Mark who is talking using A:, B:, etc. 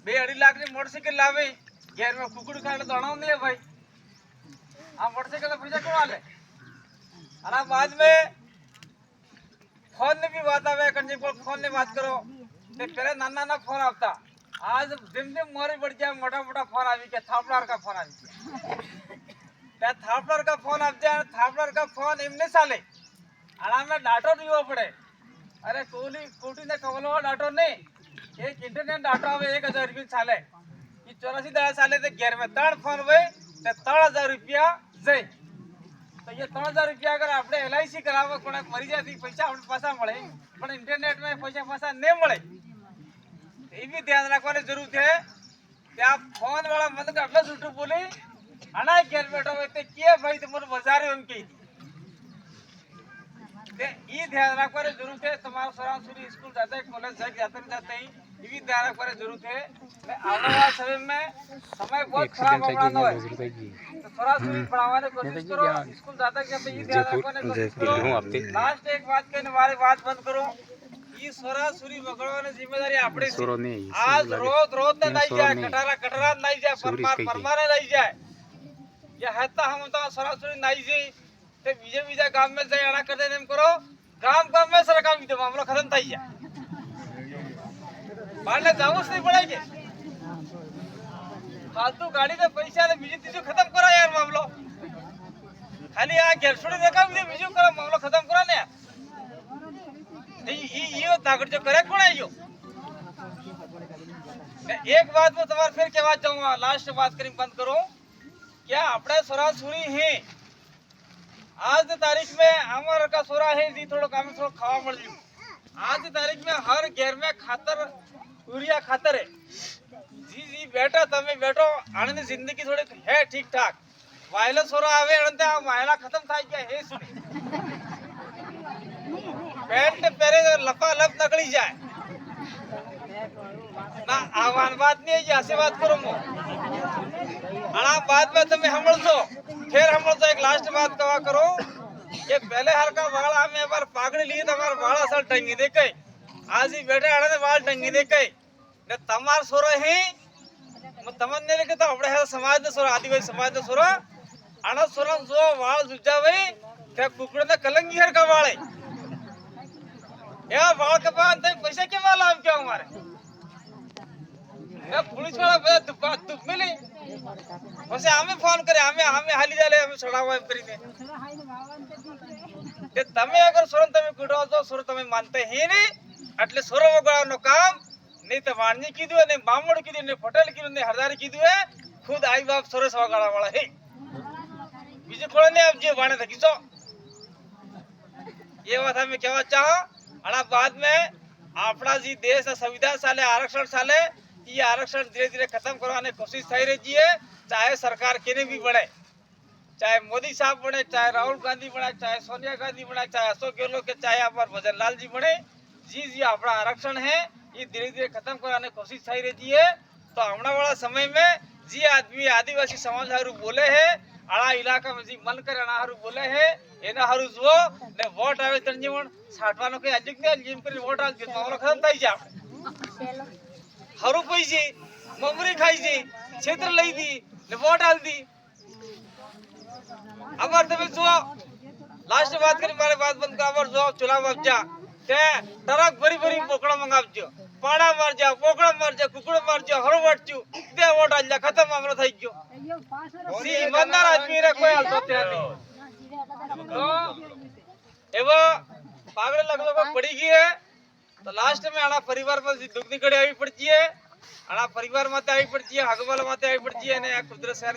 A: 2.5 लाख की मोटरसाइकिल लावे घेर में कुकड़ी खाने दौड़ाओ नहीं है भाई। आ मोटरसाइकिल का पैसा क्यों आले? और बाद में फोन ने भी बात आवे कंजी पर फोन ने बात करो ते पहले नाना ना फोन आता आज दिन दिन मोरी बढ़ जाए मोटा मोटा फोन आवी के थापड़ार का फोन आवी त्या थापड़ार का फोन आप जाए थापड़ार का फोन इमने साले आना में डाटो नहीं हो पड़े अरे कोटी ने कवलो डाटो नहीं एक इंटरनेट डाटो आवे 1000 रुपये साले ये 84 साले ते घेर में 3 फोन वे ते 3000 रुपया जाए तो ये 3000 रुपया अगर आपने LIC करावा कोने मरी जाती पैसा अपने पासा મળે પણ इंटरनेट में पैसा नहीं મળે ये भी ध्यान रखने जरूरत है कि आप फोन वाला बंद कर लो झूठ बोली अना घेर बैठो ते किए भाई तुम बाजार उनकी ते ये ध्यान रखने जरूरत है तुम्हारा सराव सूरी स्कूल जाते हैं कॉलेज जाते हैं ये भी ध्यान रखने जरूरत है आने वाले समय में समय बहुत खराब होना है तो थोड़ा सूरी पढ़ाने की कोशिश करो स्कूल जाते हैं ये ध्यान रखने कोशिश करो लास्ट एक बात कहने वाली बात बंद करो ये सोरा सूरी पकड़वाने जिम्मेदारी आपड़ी आज रोज नहीं जाए कटरा नहीं जाए परमाने नहीं जाए ये हत्ता हम तो सोरा सूरी नहीं जी ते बीजे गांव में जाए आना कर देने करो गांव में सारा काम किया मामला खत्म था ये बाहर जाऊँ नहीं पड़ेगी फालतू गाड़ी में पैसा ले बीजे तीजो खत्म करो यार मामलो खाली आ घेर छोड़ देखा बीजो करो मामला खत्म करो ना ये ताकत जो करे कौन है यो एक बात में तुम्हारे फिर क्या बात जाऊंगा लास्ट बात करी बंद करो क्या अपने सोरा सूरी है आज की तारीख में हमारे का सोरा है जी थोड़ा काम थोड़ा खावा मर जी आज की तारीख में हर घेर में खातर यूरिया खातर है जी बेटा तमें बैठो आने जिंदगी थोड़ी है ठीक ठाक वायरस सोरा आवे अनंते वायला खत्म था क्या है सुनी पैंट पहले लपा लप नकली जाए ना आवान बात नहीं है ऐसे बात करो मो अना बाद में तुम्हें हमल दो फिर हमल तो एक लास्ट बात कवा करो कि पहले हर का वाला हमें एक बार पागड़ी लिए तुम्हारा वाला असल टंगी दे कई आज ही बैठे आने वाल टंगी दे कई ने तमार सोरा है तमन्ने लेके तो अपने समाज ने सोरा आदिवासी समाज ने सोरा अना सोरा जो वाल जुजा वही क्या कुकड़े ने कलंगी हर का वाले यार बाल के बाद पैसे के वाला हम क्या हमारे यार पुलिस वाला दुख मिली वैसे हमें फोन करे हमें हाली जाले हमें छोड़ा हुआ करी ने ये तमे अगर सोरन तमे कुड़ो तो सोर तमे मानते ही नहीं એટલે સોરો વગાડવાનો કામ નહીં તો વાણજી કીધું ને બામણ કીધું ને પટેલ કીધું ને હરદારી કીધું હે ખુદ આઈ બાપ સોરસ વગાડવા વાળા હે બીજું કોઈ નહીં આપ જે વાણે થકી છો ये बात हमें कहना चाहो अना बाद में अपना जी देश संविधान साले आरक्षण साले ये आरक्षण धीरे धीरे खत्म करवाने की कोशिश થઈ रही है चाहे सरकार केने भी बने चाहे मोदी साहब बने चाहे राहुल गांधी बने चाहे सोनिया गांधी बने चाहे अशोक गहलोत के चाहे हमारे भजन लाल जी बने जी अपना आरक्षण है ये धीरे धीरे खत्म करवाने की कोशिश થઈ रही है तो आने वाला समय में जी आदमी आदिवासी समाज हारू बोले है आड़ा इलाका में जी मन करे ना हारू बोले है एना हारू जो ने वोट आवे तंजीवन साठवानो के अजिक ने जिम पर वोट आ के मामला खत्म થઈ जा हारू कोई जी ममरी खाई जी क्षेत्र लई दी ने वोट आल दी अमर तमे जो लास्ट बात करी मारे बात बंद का अमर जो चुनाव अब जा ते ट्रक भरी भरी बोकड़ा मंगावजो पाड़ा मार जा बोकड़ा मार जा कुकड़ मार जा हर वोट चू दे वोट आल जा खत्म मामला થઈ ગયો सी ईमानदार आदमी रे कोई हाल सोते नहीं तो एवं पागल लगलो को पड़ी गई है तो लास्ट में आना परिवार में दुख निकड़ी आई पड़ती है आना परिवार माते आई पड़ती है हगवाल माते आई पड़ती है ने कुदरत शहर